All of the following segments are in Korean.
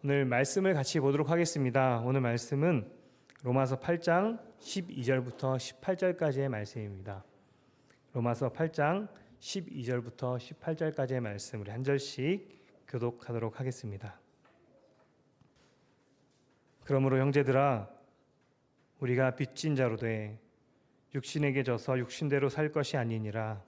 오늘 말씀을 같이 보도록 하겠습니다. 오늘 말씀은 로마서 8장 12절부터 18절까지의 말씀입니다. 로마서 8장 12절부터 18절까지의 말씀 우리 한 절씩 교독하도록 하겠습니다. 그러므로 형제들아 우리가 빚진 자로 돼 육신에게 져서 육신대로 살 것이 아니니라.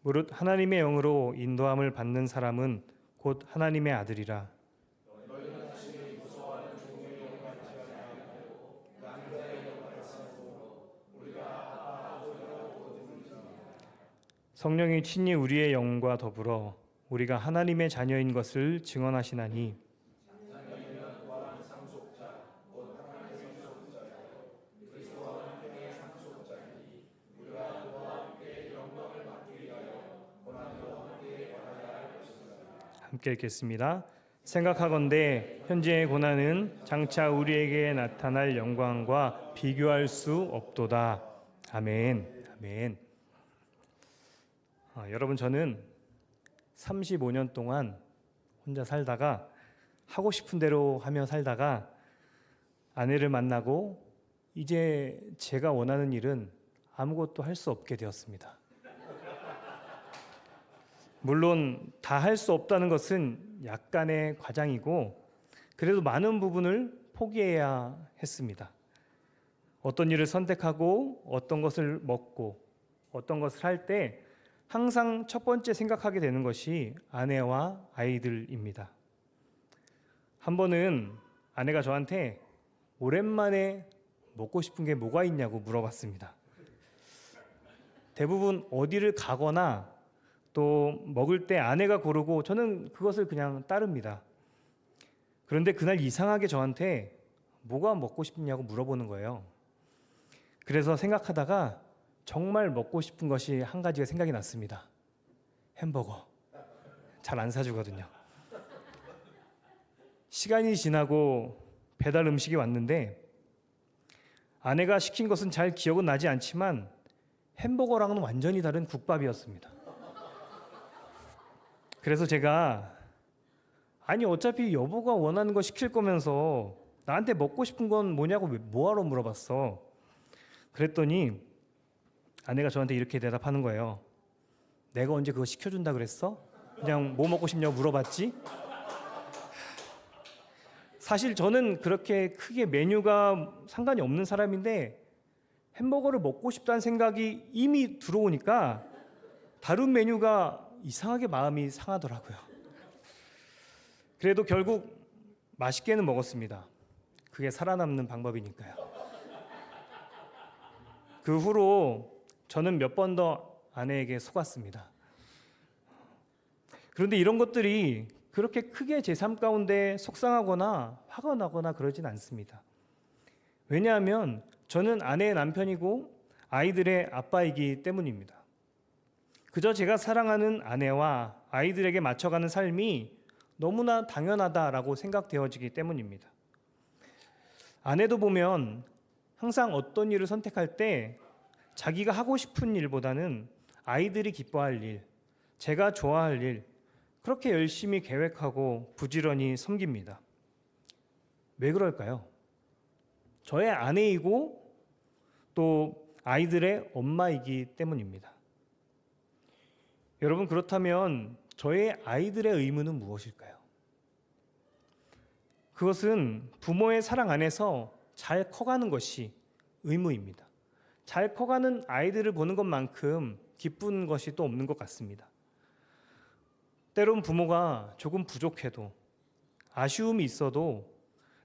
무릇 하나님의 영으로 인도함을 받는 사람은 곧 하나님의 아들이라. 성령이 친히 우리의 영과 더불어 우리가 하나님의 자녀인 것을 증언하시나니 함께 읽겠습니다. 생각하건대 현재의 고난은 장차 우리에게 나타날 영광과 비교할 수 없도다. 아멘. 아멘. 여러분 저는 35년 동안 혼자 살다가 하고 싶은 대로 하며 살다가 아내를 만나고 이제 제가 원하는 일은 아무것도 할 수 없게 되었습니다. 물론 다 할 수 없다는 것은 약간의 과장이고 그래도 많은 부분을 포기해야 했습니다. 어떤 일을 선택하고 어떤 것을 먹고 어떤 것을 할 때 항상 첫 번째 생각하게 되는 것이 아내와 아이들입니다. 한 번은 아내가 저한테 오랜만에 먹고 싶은 게 뭐가 있냐고 물어봤습니다. 대부분 어디를 가거나 또 먹을 때 아내가 고르고 저는 그것을 그냥 따릅니다. 그런데 그날 이상하게 저한테 뭐가 먹고 싶냐고 물어보는 거예요. 그래서 생각하다가 정말 먹고 싶은 것이 한 가지가 생각이 났습니다. 햄버거. 잘 안 사주거든요. 시간이 지나고 배달 음식이 왔는데 아내가 시킨 것은 잘 기억은 나지 않지만 햄버거랑은 완전히 다른 국밥이었습니다. 그래서 제가 아니 어차피 여보가 원하는 거 시킬 거면서 나한테 먹고 싶은 건 뭐냐고 뭐하러 물어봤어. 그랬더니 아내가 저한테 이렇게 대답하는 거예요. 내가 언제 그거 시켜준다 그랬어? 그냥 뭐 먹고 싶냐고 물어봤지? 사실 저는 그렇게 크게 메뉴가 상관이 없는 사람인데 햄버거를 먹고 싶다는 생각이 이미 들어오니까 다른 메뉴가 이상하게 마음이 상하더라고요. 그래도 결국 맛있게는 먹었습니다. 그게 살아남는 방법이니까요. 그 후로 저는 몇 번 더 아내에게 속았습니다. 그런데 이런 것들이 그렇게 크게 제 삶 가운데 속상하거나 화가 나거나 그러진 않습니다. 왜냐하면 저는 아내의 남편이고 아이들의 아빠이기 때문입니다. 그저 제가 사랑하는 아내와 아이들에게 맞춰가는 삶이 너무나 당연하다라고 생각되어지기 때문입니다. 아내도 보면 항상 어떤 일을 선택할 때 자기가 하고 싶은 일보다는 아이들이 기뻐할 일, 제가 좋아할 일, 그렇게 열심히 계획하고 부지런히 섬깁니다. 왜 그럴까요? 저의 아내이고 또 아이들의 엄마이기 때문입니다. 여러분 그렇다면 저의 아이들의 의무는 무엇일까요? 그것은 부모의 사랑 안에서 잘 커가는 것이 의무입니다. 잘 커가는 아이들을 보는 것만큼 기쁜 것이 또 없는 것 같습니다. 때론 부모가 조금 부족해도 아쉬움이 있어도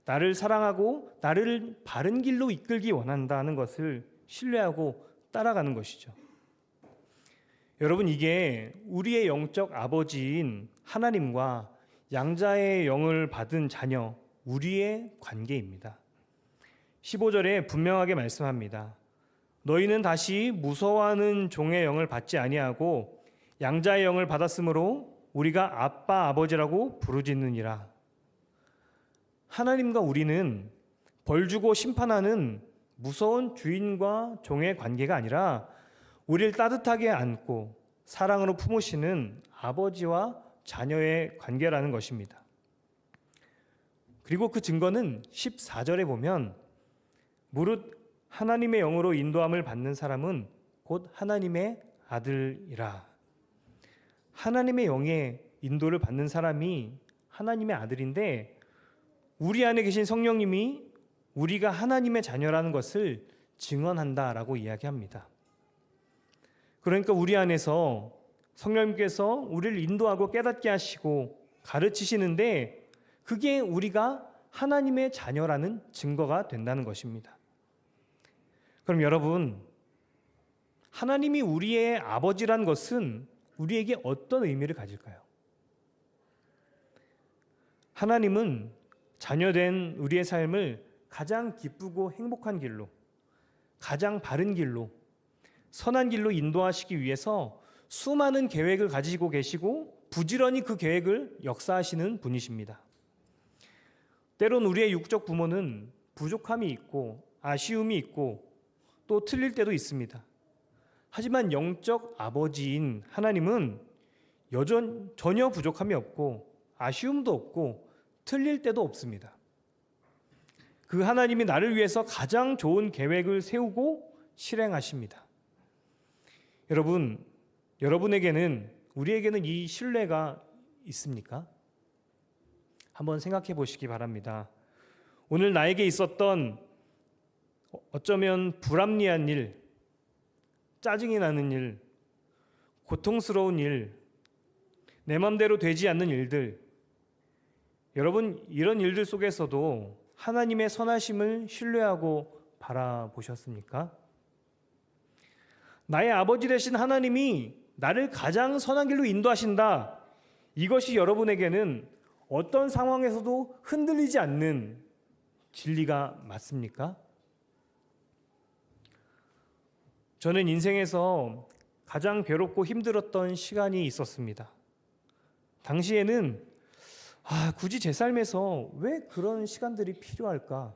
나를 사랑하고 나를 바른 길로 이끌기 원한다는 것을 신뢰하고 따라가는 것이죠. 여러분 이게 우리의 영적 아버지인 하나님과 양자의 영을 받은 자녀 우리의 관계입니다. 15절에 분명하게 말씀합니다. 너희는 다시 무서워하는 종의 영을 받지 아니하고 양자의 영을 받았으므로 우리가 아빠 아버지라고 부르짖느니라. 하나님과 우리는 벌 주고 심판하는 무서운 주인과 종의 관계가 아니라 우리를 따뜻하게 안고 사랑으로 품으시는 아버지와 자녀의 관계라는 것입니다. 그리고 그 증거는 14절에 보면 무릇 하나님의 영으로 인도함을 받는 사람은 곧 하나님의 아들이라. 하나님의 영의 인도를 받는 사람이 하나님의 아들인데 우리 안에 계신 성령님이 우리가 하나님의 자녀라는 것을 증언한다라고 이야기합니다. 그러니까 우리 안에서 성령님께서 우리를 인도하고 깨닫게 하시고 가르치시는데 그게 우리가 하나님의 자녀라는 증거가 된다는 것입니다. 그럼 여러분, 하나님이 우리의 아버지란 것은 우리에게 어떤 의미를 가질까요? 하나님은 자녀된 우리의 삶을 가장 기쁘고 행복한 길로, 가장 바른 길로, 선한 길로 인도하시기 위해서 수많은 계획을 가지고 계시고 부지런히 그 계획을 역사하시는 분이십니다. 때론 우리의 육적 부모는 부족함이 있고 아쉬움이 있고 또 틀릴 때도 있습니다. 하지만 영적 아버지인 하나님은 전혀 부족함이 없고 아쉬움도 없고 틀릴 때도 없습니다. 그 하나님이 나를 위해서 가장 좋은 계획을 세우고 실행하십니다. 여러분, 여러분에게는, 우리에게는 이 신뢰가 있습니까? 한번 생각해 보시기 바랍니다. 오늘 나에게 있었던 어쩌면 불합리한 일, 짜증이 나는 일, 고통스러운 일, 내 맘대로 되지 않는 일들, 여러분 이런 일들 속에서도 하나님의 선하심을 신뢰하고 바라보셨습니까? 나의 아버지 되신 하나님이 나를 가장 선한 길로 인도하신다. 이것이 여러분에게는 어떤 상황에서도 흔들리지 않는 진리가 맞습니까? 저는 인생에서 가장 괴롭고 힘들었던 시간이 있었습니다. 당시에는 굳이 제 삶에서 왜 그런 시간들이 필요할까?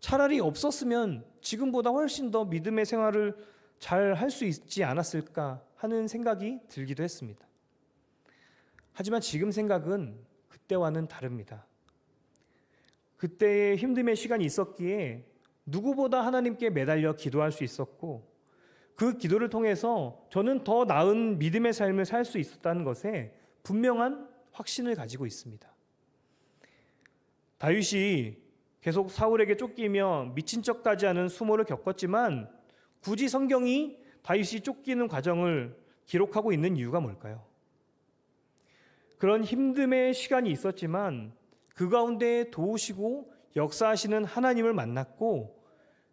차라리 없었으면 지금보다 훨씬 더 믿음의 생활을 잘 할 수 있지 않았을까 하는 생각이 들기도 했습니다. 하지만 지금 생각은 그때와는 다릅니다. 그때의 힘듦의 시간이 있었기에 누구보다 하나님께 매달려 기도할 수 있었고 그 기도를 통해서 저는 더 나은 믿음의 삶을 살 수 있었다는 것에 분명한 확신을 가지고 있습니다. 다윗이 계속 사울에게 쫓기며 미친 척까지 하는 수모를 겪었지만 굳이 성경이 다윗이 쫓기는 과정을 기록하고 있는 이유가 뭘까요? 그런 힘듦의 시간이 있었지만 그 가운데 도우시고 역사하시는 하나님을 만났고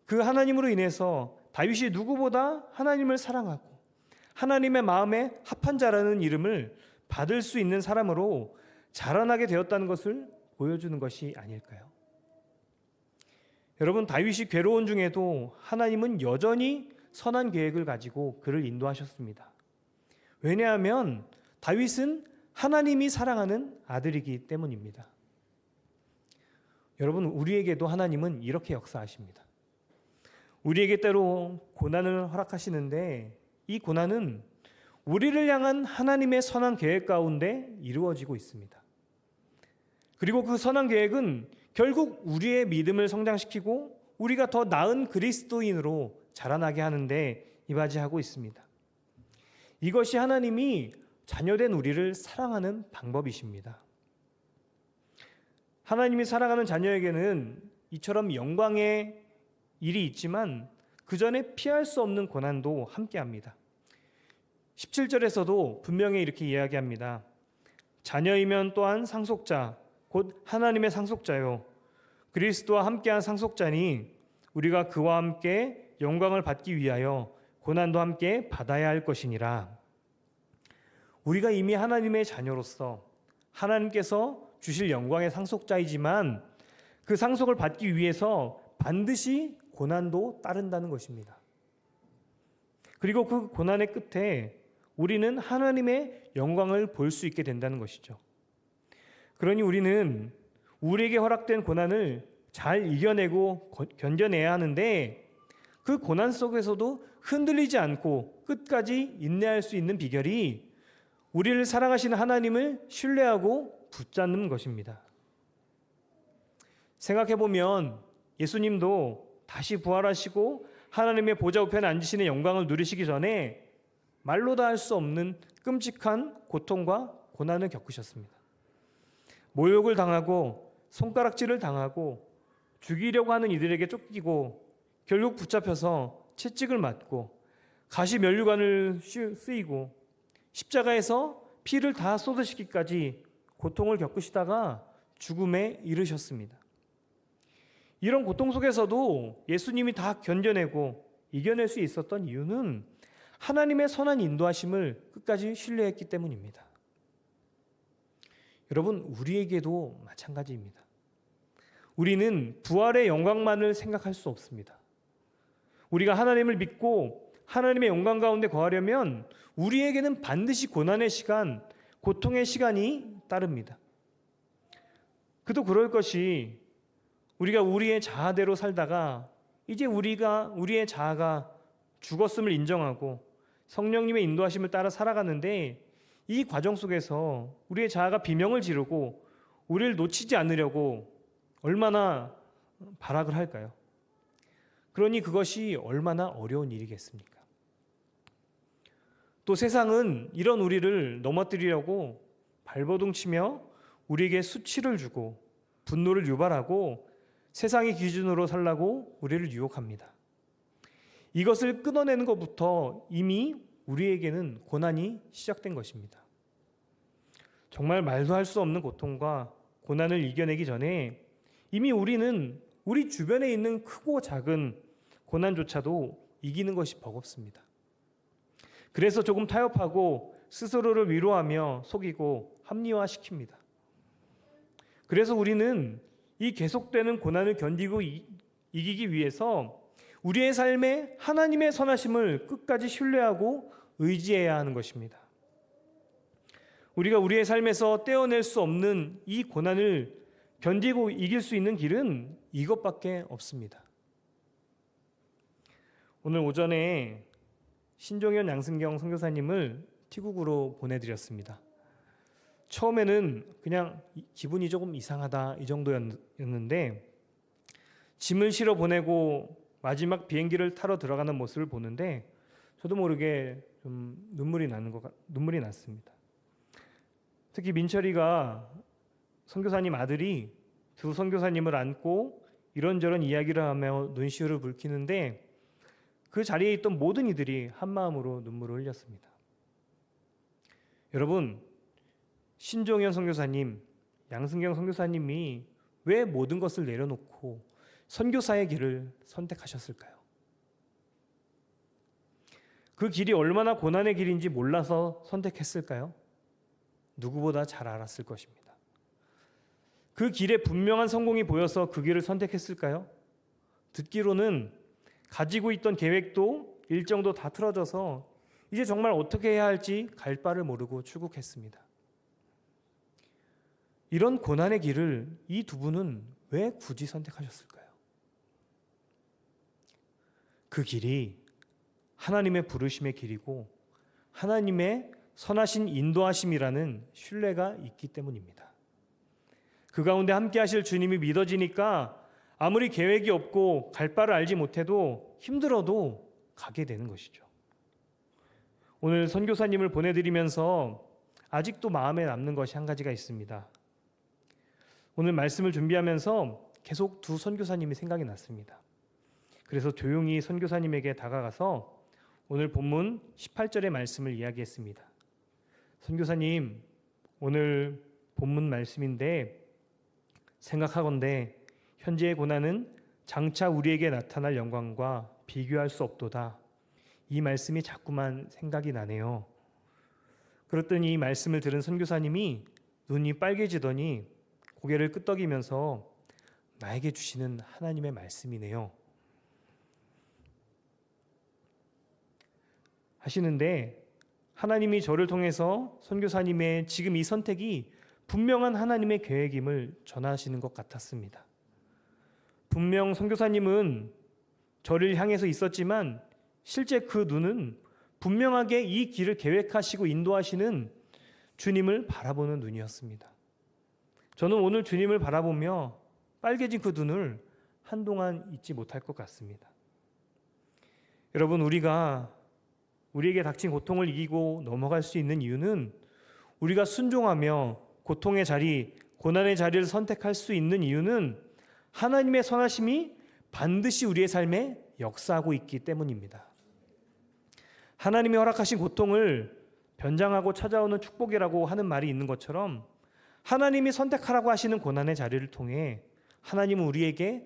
그 하나님으로 인해서 다윗이 누구보다 하나님을 사랑하고 하나님의 마음에 합한 자라는 이름을 받을 수 있는 사람으로 자라나게 되었다는 것을 보여주는 것이 아닐까요? 여러분, 다윗이 괴로운 중에도 하나님은 여전히 선한 계획을 가지고 그를 인도하셨습니다. 왜냐하면 다윗은 하나님이 사랑하는 아들이기 때문입니다. 여러분, 우리에게도 하나님은 이렇게 역사하십니다. 우리에게 때로 고난을 허락하시는데 이 고난은 우리를 향한 하나님의 선한 계획 가운데 이루어지고 있습니다. 그리고 그 선한 계획은 결국 우리의 믿음을 성장시키고 우리가 더 나은 그리스도인으로 자라나게 하는데 이바지하고 있습니다. 이것이 하나님이 자녀된 우리를 사랑하는 방법이십니다. 하나님이 사랑하는 자녀에게는 이처럼 영광의 일이 있지만 그 전에 피할 수 없는 고난도 함께합니다. 17절에서도 분명히 이렇게 이야기합니다. 자녀이면 또한 상속자 곧 하나님의 상속자요 그리스도와 함께한 상속자니 우리가 그와 함께 영광을 받기 위하여 고난도 함께 받아야 할 것이니라. 우리가 이미 하나님의 자녀로서 하나님께서 주실 영광의 상속자이지만 그 상속을 받기 위해서 반드시 고난도 따른다는 것입니다. 그리고 그 고난의 끝에 우리는 하나님의 영광을 볼 수 있게 된다는 것이죠. 그러니 우리는 우리에게 허락된 고난을 잘 이겨내고 견뎌내야 하는데 그 고난 속에서도 흔들리지 않고 끝까지 인내할 수 있는 비결이 우리를 사랑하시는 하나님을 신뢰하고 붙잡는 것입니다. 생각해보면 예수님도 다시 부활하시고 하나님의 보좌 우편에 앉으시는 영광을 누리시기 전에 말로 다 할 수 없는 끔찍한 고통과 고난을 겪으셨습니다. 모욕을 당하고 손가락질을 당하고 죽이려고 하는 이들에게 쫓기고 결국 붙잡혀서 채찍을 맞고 가시 면류관을 쓰이고 십자가에서 피를 다 쏟으시기까지 고통을 겪으시다가 죽음에 이르셨습니다. 이런 고통 속에서도 예수님이 다 견뎌내고 이겨낼 수 있었던 이유는 하나님의 선한 인도하심을 끝까지 신뢰했기 때문입니다. 여러분, 우리에게도 마찬가지입니다. 우리는 부활의 영광만을 생각할 수 없습니다. 우리가 하나님을 믿고 하나님의 영광 가운데 거하려면 우리에게는 반드시 고난의 시간, 고통의 시간이 따릅니다. 그도 그럴 것이 우리가 우리의 자아대로 살다가 이제 우리의 자아가 죽었음을 인정하고 성령님의 인도하심을 따라 살아가는데 이 과정 속에서 우리의 자아가 비명을 지르고 우리를 놓치지 않으려고 얼마나 발악을 할까요? 그러니 그것이 얼마나 어려운 일이겠습니까? 또 세상은 이런 우리를 넘어뜨리려고 발버둥치며 우리에게 수치를 주고 분노를 유발하고 세상의 기준으로 살라고 우리를 유혹합니다. 이것을 끊어내는 것부터 이미 우리에게는 고난이 시작된 것입니다. 정말 말도 할 수 없는 고통과 고난을 이겨내기 전에 이미 우리는 우리 주변에 있는 크고 작은 고난조차도 이기는 것이 버겁습니다. 그래서 조금 타협하고 스스로를 위로하며 속이고 합리화시킵니다. 그래서 우리는 이 계속되는 고난을 견디고 이기기 위해서 우리의 삶에 하나님의 선하심을 끝까지 신뢰하고 의지해야 하는 것입니다. 우리가 우리의 삶에서 떼어낼 수 없는 이 고난을 견디고 이길 수 있는 길은 이것밖에 없습니다. 오늘 오전에 신종현 양승경 선교사님을 티국으로 보내드렸습니다. 처음에는 그냥 기분이 조금 이상하다 이 정도였는데 짐을 실어 보내고 마지막 비행기를 타러 들어가는 모습을 보는데 저도 모르게 좀 눈물이 났습니다. 특히 민철이가 선교사님 아들이 두 선교사님을 안고 이런저런 이야기를 하며 눈시울을 붉히는데 그 자리에 있던 모든 이들이 한마음으로 눈물을 흘렸습니다. 여러분, 신종현 선교사님, 양승경 선교사님이 왜 모든 것을 내려놓고 선교사의 길을 선택하셨을까요? 그 길이 얼마나 고난의 길인지 몰라서 선택했을까요? 누구보다 잘 알았을 것입니다. 그 길에 분명한 성공이 보여서 그 길을 선택했을까요? 듣기로는 가지고 있던 계획도 일정도 다 틀어져서 이제 정말 어떻게 해야 할지 갈 바를 모르고 출국했습니다. 이런 고난의 길을 이 두 분은 왜 굳이 선택하셨을까요? 그 길이 하나님의 부르심의 길이고 하나님의 선하신 인도하심이라는 신뢰가 있기 때문입니다. 그 가운데 함께 하실 주님이 믿어지니까 아무리 계획이 없고 갈 바를 알지 못해도 힘들어도 가게 되는 것이죠. 오늘 선교사님을 보내드리면서 아직도 마음에 남는 것이 한 가지가 있습니다. 오늘 말씀을 준비하면서 계속 두 선교사님이 생각이 났습니다. 그래서 조용히 선교사님에게 다가가서 오늘 본문 18절의 말씀을 이야기했습니다. 선교사님, 오늘 본문 말씀인데 생각하건대 현재의 고난은 장차 우리에게 나타날 영광과 비교할 수 없도다. 이 말씀이 자꾸만 생각이 나네요. 그랬더니 이 말씀을 들은 선교사님이 눈이 빨개지더니 고개를 끄덕이면서 나에게 주시는 하나님의 말씀이네요 하시는데, 하나님이 저를 통해서 선교사님의 지금 이 선택이 분명한 하나님의 계획임을 전하시는 것 같았습니다. 분명 선교사님은 저를 향해서 있었지만 실제 그 눈은 분명하게 이 길을 계획하시고 인도하시는 주님을 바라보는 눈이었습니다. 저는 오늘 주님을 바라보며 빨개진 그 눈을 한동안 잊지 못할 것 같습니다. 여러분, 우리에게 닥친 고통을 이기고 넘어갈 수 있는 이유는 우리가 순종하며 고통의 자리, 고난의 자리를 선택할 수 있는 이유는 하나님의 선하심이 반드시 우리의 삶에 역사하고 있기 때문입니다. 하나님이 허락하신 고통을 변장하고 찾아오는 축복이라고 하는 말이 있는 것처럼 하나님이 선택하라고 하시는 고난의 자리를 통해 하나님은 우리에게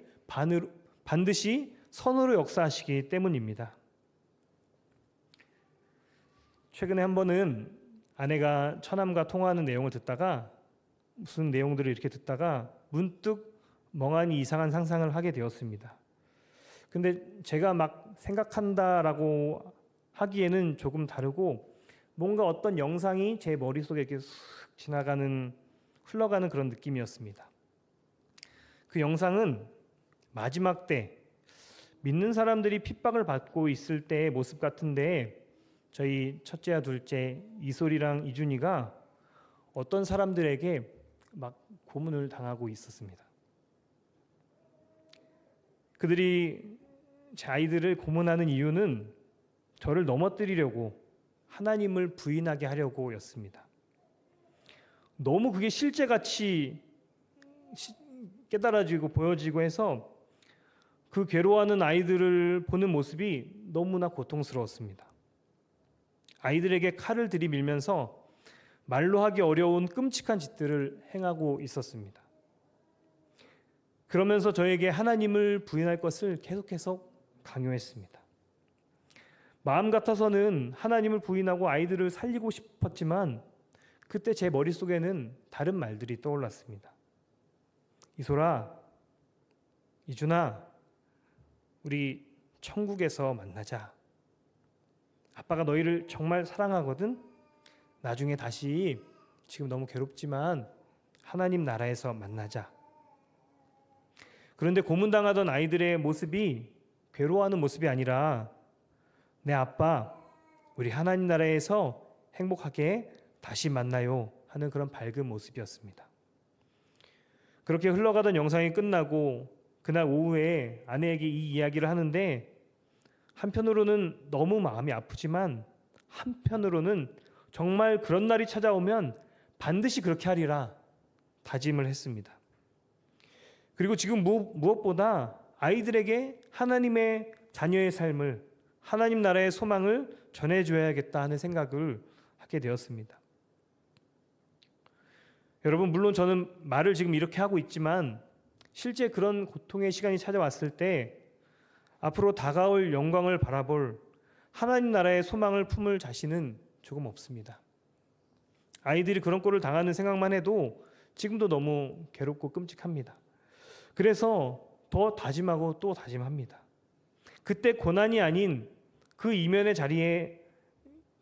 반드시 선으로 역사하시기 때문입니다. 최근에 한 번은 아내가 처남과 통화하는 내용을 듣다가 무슨 내용들을 이렇게 듣다가 문득 멍하니 이상한 상상을 하게 되었습니다. 근데 제가 막 생각한다라고 하기에는 조금 다르고 뭔가 어떤 영상이 제 머릿속에 이렇게 흘러가는 그런 느낌이었습니다. 그 영상은 마지막 때 믿는 사람들이 핍박을 받고 있을 때의 모습 같은데 저희 첫째와 둘째 이솔이랑 이준이가 어떤 사람들에게 막 고문을 당하고 있었습니다. 그들이 제 아이들을 고문하는 이유는 저를 넘어뜨리려고 하나님을 부인하게 하려고였습니다. 너무 그게 실제같이 깨달아지고 보여지고 해서 그 괴로워하는 아이들을 보는 모습이 너무나 고통스러웠습니다. 아이들에게 칼을 들이밀면서 말로 하기 어려운 끔찍한 짓들을 행하고 있었습니다. 그러면서 저에게 하나님을 부인할 것을 계속해서 강요했습니다. 마음 같아서는 하나님을 부인하고 아이들을 살리고 싶었지만 그때 제 머릿속에는 다른 말들이 떠올랐습니다. 이솔아, 이준아, 우리 천국에서 만나자. 아빠가 너희를 정말 사랑하거든. 나중에 다시 지금 너무 괴롭지만 하나님 나라에서 만나자. 그런데 고문당하던 아이들의 모습이 괴로워하는 모습이 아니라 내 아빠, 우리 하나님 나라에서 행복하게 다시 만나요 하는 그런 밝은 모습이었습니다. 그렇게 흘러가던 영상이 끝나고 그날 오후에 아내에게 이 이야기를 하는데 한편으로는 너무 마음이 아프지만 한편으로는 정말 그런 날이 찾아오면 반드시 그렇게 하리라 다짐을 했습니다. 그리고 지금 무엇보다 아이들에게 하나님의 자녀의 삶을, 하나님 나라의 소망을 전해줘야겠다 하는 생각을 하게 되었습니다. 여러분, 물론 저는 말을 지금 이렇게 하고 있지만 실제 그런 고통의 시간이 찾아왔을 때 앞으로 다가올 영광을 바라볼 하나님 나라의 소망을 품을 자신은 조금 없습니다. 아이들이 그런 꼴을 당하는 생각만 해도 지금도 너무 괴롭고 끔찍합니다. 그래서 더 다짐하고 또 다짐합니다. 그때 고난이 아닌 그 이면의 자리에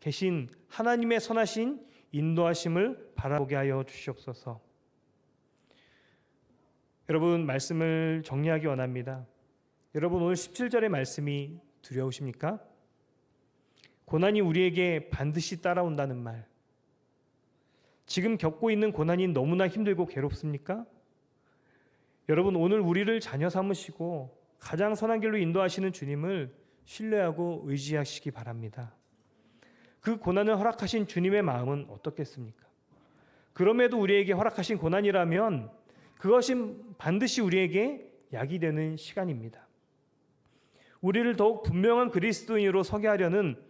계신 하나님의 선하신 인도하심을 바라보게 하여 주시옵소서. 여러분, 말씀을 정리하기 원합니다. 여러분, 오늘 17절의 말씀이 두려우십니까? 고난이 우리에게 반드시 따라온다는 말. 지금 겪고 있는 고난이 너무나 힘들고 괴롭습니까? 여러분, 오늘 우리를 자녀 삼으시고 가장 선한 길로 인도하시는 주님을 신뢰하고 의지하시기 바랍니다. 그 고난을 허락하신 주님의 마음은 어떻겠습니까? 그럼에도 우리에게 허락하신 고난이라면 그것이 반드시 우리에게 약이 되는 시간입니다. 우리를 더욱 분명한 그리스도인으로 서게 하려는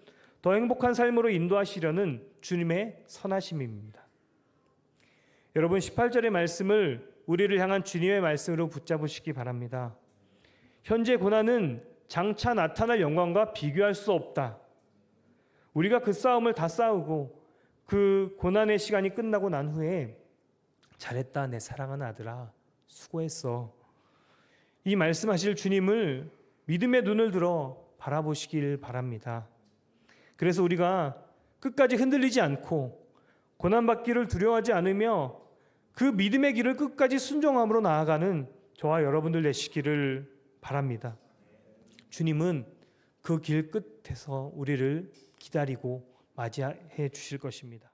더 행복한 삶으로 인도하시려는 주님의 선하심입니다. 여러분, 18절의 말씀을 우리를 향한 주님의 말씀으로 붙잡으시기 바랍니다. 현재 고난은 장차 나타날 영광과 비교할 수 없다. 우리가 그 싸움을 다 싸우고 그 고난의 시간이 끝나고 난 후에 잘했다 내 사랑하는 아들아, 수고했어. 이 말씀하실 주님을 믿음의 눈을 들어 바라보시길 바랍니다. 그래서 우리가 끝까지 흔들리지 않고 고난받기를 두려워하지 않으며 그 믿음의 길을 끝까지 순종함으로 나아가는 저와 여러분들 되시기를 바랍니다. 주님은 그 길 끝에서 우리를 기다리고 맞이해 주실 것입니다.